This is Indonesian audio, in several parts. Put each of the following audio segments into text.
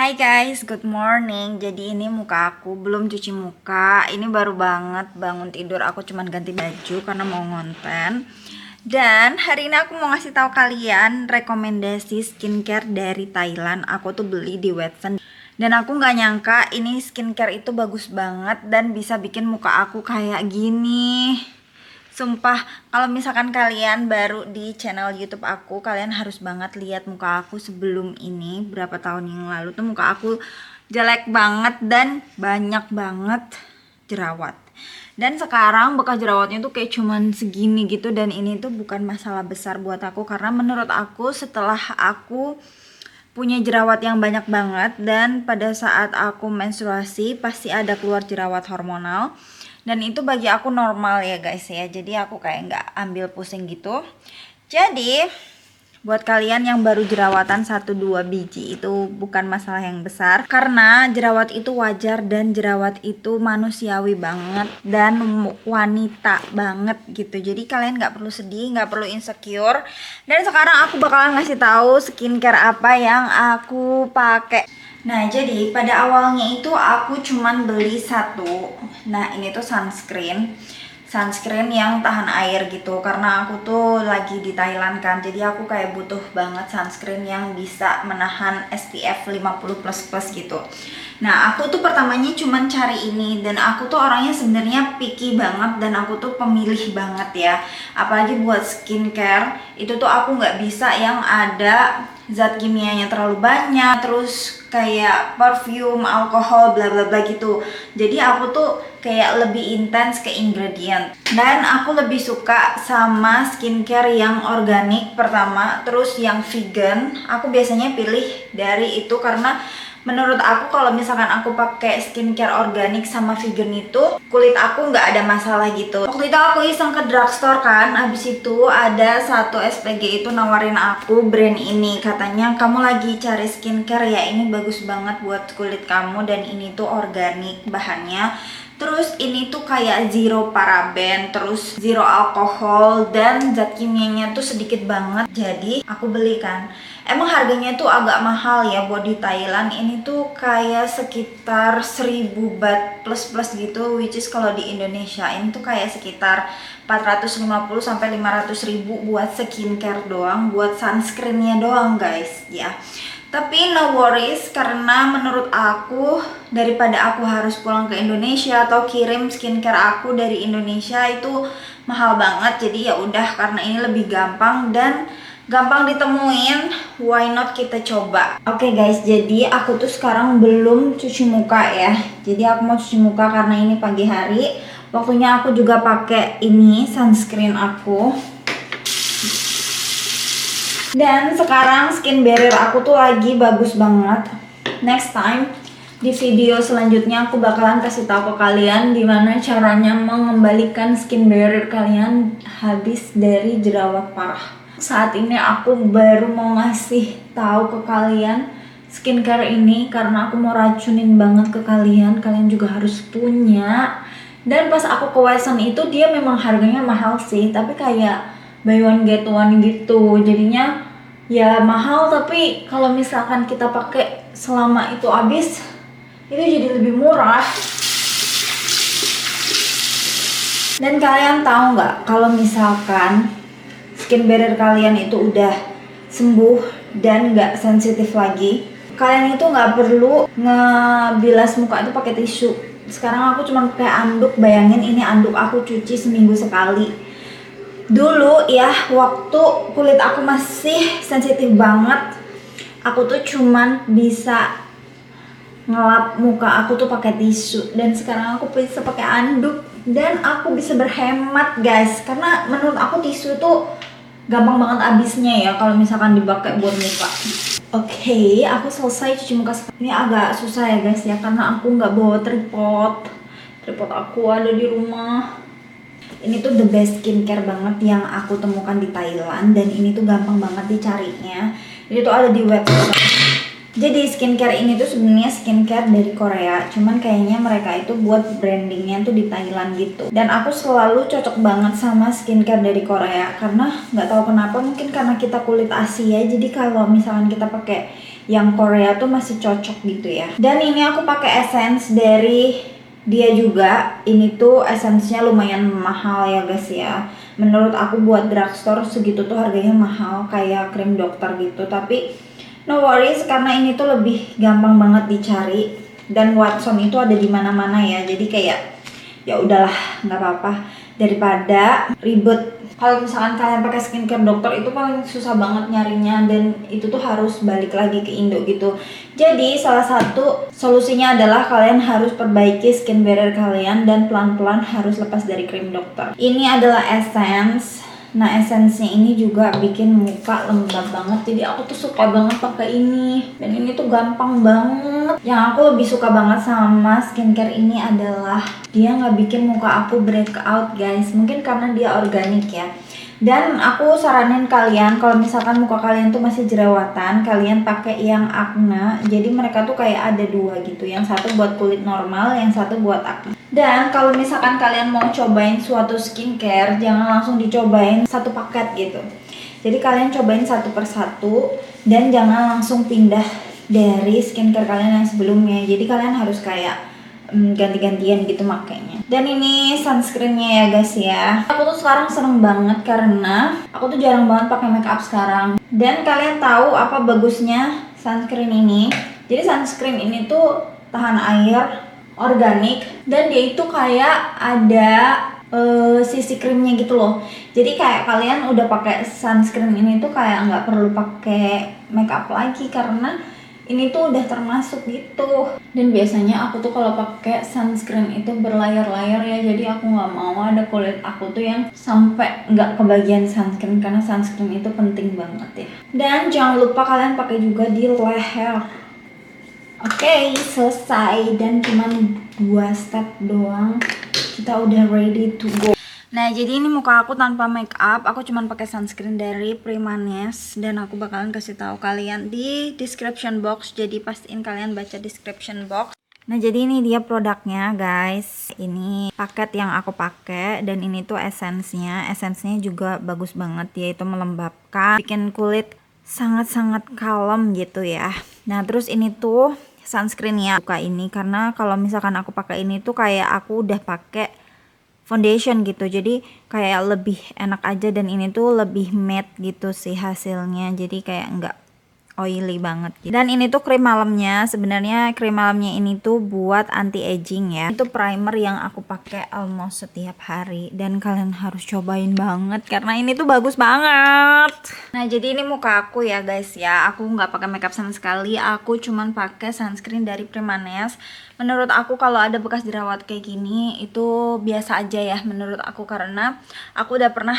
Hai guys, good morning. Jadi ini muka aku belum cuci muka. Ini baru banget bangun tidur. Aku cuman ganti baju karena mau ngonten. Dan hari ini aku mau ngasih tahu kalian rekomendasi skincare dari Thailand. Aku tuh beli di Watson. Dan aku nggak nyangka ini skincare itu bagus banget dan bisa bikin muka aku kayak gini. Sumpah, kalau misalkan kalian baru di channel YouTube aku, kalian harus banget lihat muka aku sebelum ini. Berapa tahun yang lalu tuh muka aku jelek banget dan banyak banget jerawat. Dan sekarang bekas jerawatnya tuh kayak cuman segini gitu, dan ini tuh bukan masalah besar buat aku karena menurut aku setelah aku punya jerawat yang banyak banget, dan pada saat aku menstruasi pasti ada keluar jerawat hormonal, dan itu bagi aku normal ya guys ya. Jadi aku kayak nggak ambil pusing gitu. Jadi buat kalian yang baru jerawatan 1-2 biji itu bukan masalah yang besar, karena jerawat itu wajar dan jerawat itu manusiawi banget dan wanita banget gitu. Jadi kalian nggak perlu sedih, nggak perlu insecure. Dan sekarang aku bakalan ngasih tahu skincare apa yang aku pakai. Nah, jadi pada awalnya itu aku cuman beli satu. Nah, ini tuh sunscreen yang tahan air gitu, karena aku tuh lagi di Thailand kan, jadi aku kayak butuh banget sunscreen yang bisa menahan SPF 50++ gitu. Nah, aku tuh pertamanya cuman cari ini, dan aku tuh orangnya sebenarnya picky banget, dan aku tuh pemilih banget ya, apalagi buat skincare itu tuh aku nggak bisa yang ada zat kimianya terlalu banyak, terus kayak parfum, alkohol, bla bla bla gitu. Jadi aku tuh kayak lebih intens ke ingredient, dan aku lebih suka sama skincare yang organik pertama, terus yang vegan. Aku biasanya pilih dari itu karena menurut aku kalau misalkan aku pakai skincare organik sama vegan itu kulit aku nggak ada masalah gitu. Waktu itu aku iseng ke drugstore kan, abis itu ada satu SPG itu nawarin aku brand ini, katanya kamu lagi cari skincare ya, ini bagus banget buat kulit kamu dan ini tuh organik bahannya. Terus ini tuh kayak zero paraben, terus zero alkohol, dan zat kimianya tuh sedikit banget. Jadi aku beli kan. Emang harganya tuh agak mahal ya buat di Thailand. Ini tuh kayak sekitar 1000 baht plus gitu, which is kalau di Indonesia ini tuh kayak sekitar 450 sampai 500 ribu buat skincare doang, buat sunscreennya doang guys ya. Tapi no worries, karena menurut aku daripada aku harus pulang ke Indonesia atau kirim skincare aku dari Indonesia itu mahal banget. Jadi ya udah, karena ini lebih gampang dan gampang ditemuin, why not kita coba. Oke guys, jadi aku tuh sekarang belum cuci muka ya. Jadi aku mau cuci muka karena ini pagi hari. Waktunya aku juga pakai ini sunscreen aku. Dan sekarang skin barrier aku tuh lagi bagus banget. Next time di video selanjutnya aku bakalan kasih tahu ke kalian gimana caranya mengembalikan skin barrier kalian habis dari jerawat parah. Saat ini aku baru mau ngasih tahu ke kalian skincare ini karena aku mau racunin banget ke kalian. Kalian juga harus punya. Dan pas aku ke Watson itu dia memang harganya mahal sih, tapi kayak buy one get one gitu, jadinya ya mahal, tapi kalau misalkan kita pakai selama itu habis itu jadi lebih murah. Dan kalian tahu nggak, kalau misalkan skin barrier kalian itu udah sembuh dan nggak sensitif lagi, kalian itu nggak perlu ngebilas muka itu pakai tisu. Sekarang aku cuma pakai anduk. Bayangin, ini anduk aku cuci seminggu sekali. Dulu ya, waktu kulit aku masih sensitif banget, aku tuh cuman bisa ngelap muka aku tuh pakai tisu, dan sekarang aku bisa pakai anduk dan aku bisa berhemat guys, karena menurut aku tisu tuh gampang banget habisnya ya kalau misalkan dipakai buat muka. Oke, aku selesai cuci muka. Ini agak susah ya guys ya, karena aku nggak bawa tripod aku ada di rumah. Ini tuh the best skincare banget yang aku temukan di Thailand, dan ini tuh gampang banget dicarinya. Ini tuh ada di website. Jadi skincare ini tuh sebenarnya skincare dari Korea, cuman kayaknya mereka itu buat brandingnya tuh di Thailand gitu. Dan aku selalu cocok banget sama skincare dari Korea karena nggak tahu kenapa, mungkin karena kita kulit Asia, jadi kalau misalkan kita pakai yang Korea tuh masih cocok gitu ya. Dan ini aku pakai essence dari dia juga. Ini tuh essence-nya lumayan mahal ya guys ya. Menurut aku buat drugstore segitu tuh harganya mahal, kayak krim dokter gitu. Tapi no worries karena ini tuh lebih gampang banget dicari, dan Watson itu ada di mana-mana ya. Jadi kayak ya udahlah, nggak apa-apa daripada ribet. Kalau misalkan kalian pakai skincare dokter itu paling susah banget nyarinya, dan itu tuh harus balik lagi ke Indo gitu. Jadi salah satu solusinya adalah kalian harus perbaiki skin barrier kalian dan pelan-pelan harus lepas dari krim dokter. Ini adalah essence. Nah, essence-nya ini juga bikin muka lembab banget. Jadi aku tuh suka banget pakai ini. Dan ini tuh gampang banget. Yang aku lebih suka banget sama skincare ini adalah dia nggak bikin muka aku breakout guys. Mungkin karena dia organik ya. Dan aku saranin kalian kalau misalkan muka kalian tuh masih jerawatan, kalian pakai yang acne. Jadi mereka tuh kayak ada dua gitu, yang satu buat kulit normal, yang satu buat acne. Dan kalau misalkan kalian mau cobain suatu skincare, jangan langsung dicobain satu paket gitu. Jadi kalian cobain satu persatu dan jangan langsung pindah dari skincare kalian yang sebelumnya. Jadi kalian harus kayak ganti-gantian gitu makainya. Dan ini sunscreennya ya guys ya. Aku tuh sekarang seneng banget karena aku tuh jarang banget pakai makeup sekarang. Dan kalian tahu apa bagusnya sunscreen ini? Jadi sunscreen ini tuh tahan air, organik, dan dia itu kayak ada sisi krimnya gitu loh. Jadi kayak kalian udah pakai sunscreen ini tuh kayak nggak perlu pakai makeup lagi karena ini tuh udah termasuk gitu. Dan biasanya aku tuh kalau pakai sunscreen itu berlayar-layar ya, jadi aku nggak mau ada kulit aku tuh yang sampai nggak kebagian sunscreen, karena sunscreen itu penting banget ya. Dan jangan lupa kalian pakai juga di leher. Oke, selesai, dan cuman 2 step doang kita udah ready to go. Nah, jadi ini muka aku tanpa make up. Aku cuman pakai sunscreen dari Primanes dan aku bakalan kasih tahu kalian di description box. Jadi pastiin kalian baca description box. Nah, jadi ini dia produknya, guys. Ini paket yang aku pakai dan ini tuh essence-nya. Essence-nya juga bagus banget, yaitu melembabkan, bikin kulit sangat-sangat kalem gitu ya. Nah, terus ini tuh sunscreen-nya buka ini karena kalau misalkan aku pakai ini tuh kayak aku udah pakai foundation gitu, jadi kayak lebih enak aja, dan ini tuh lebih matte gitu sih hasilnya, jadi kayak enggak oily banget gitu. Dan ini tuh krim malamnya. Sebenarnya krim malamnya ini tuh buat anti aging ya. Itu primer yang aku pakai almost setiap hari dan kalian harus cobain banget karena ini tuh bagus banget. Nah, jadi ini muka aku ya guys ya. Aku nggak pakai makeup sama sekali. Aku cuman pakai sunscreen dari Primanes. Menurut aku kalau ada bekas jerawat kayak gini itu biasa aja ya menurut aku, karena aku udah pernah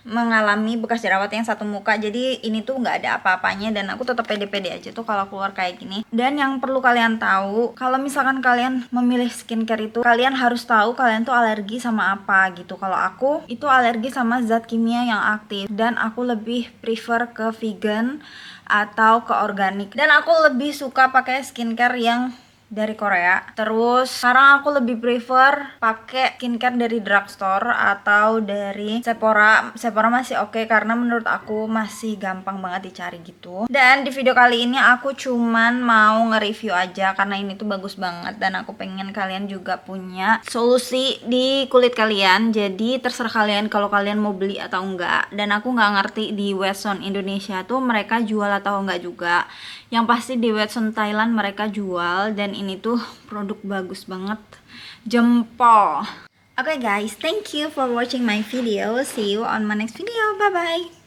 mengalami bekas jerawat yang satu muka, jadi ini tuh nggak ada apa-apanya dan aku tetap pede-pede aja tuh kalau keluar kayak gini. Dan yang perlu kalian tahu, kalau misalkan kalian memilih skincare itu kalian harus tahu kalian tuh alergi sama apa gitu. Kalau aku itu alergi sama zat kimia yang aktif dan aku lebih prefer ke vegan atau ke organik, dan aku lebih suka pakai skincare yang dari Korea. Terus sekarang aku lebih prefer pakai skincare dari drugstore atau dari Sephora. Sephora masih oke karena menurut aku masih gampang banget dicari gitu. Dan di video kali ini aku cuman mau nge-review aja karena ini tuh bagus banget dan aku pengen kalian juga punya solusi di kulit kalian. Jadi terserah kalian kalau kalian mau beli atau enggak. Dan aku nggak ngerti di Wesson Indonesia tuh mereka jual atau enggak juga. Yang pasti di Wesson Thailand mereka jual, dan ini tuh produk bagus banget, jempol. Okay guys, thank you for watching my video. See you on my next video. Bye bye.